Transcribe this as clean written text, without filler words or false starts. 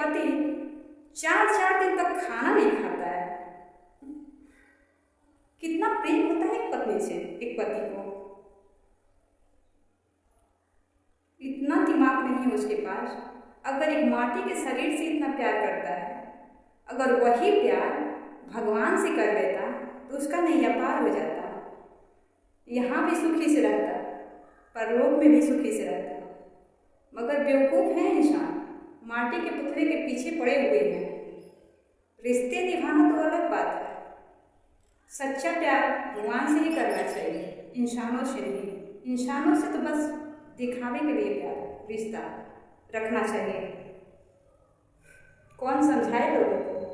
पति 4-4 दिन तक खाना नहीं खाता है। कितना प्रेम होता है एक पत्नी से, एक पति को। इतना दिमाग नहीं है उसके पास। अगर एक माटी के शरीर से इतना प्यार करता है, अगर वही प्यार भगवान से कर लेता तो उसका नैया पार हो जाता। यहाँ भी सुखी से रहता, परलोक में भी सुखी से रहता। मगर बेवकूफ़ है इंसान, माटी के पुतले के पीछे पड़े हुए हैं। रिश्ते निभाना तो अलग बात है। सच्चा प्यार भगवान से ही करना चाहिए, इंसानों से नहीं। इंसानों से तो बस दिखावे के लिए प्यार रिश्ता रखना चाहिए। कौन समझाए लोगों को।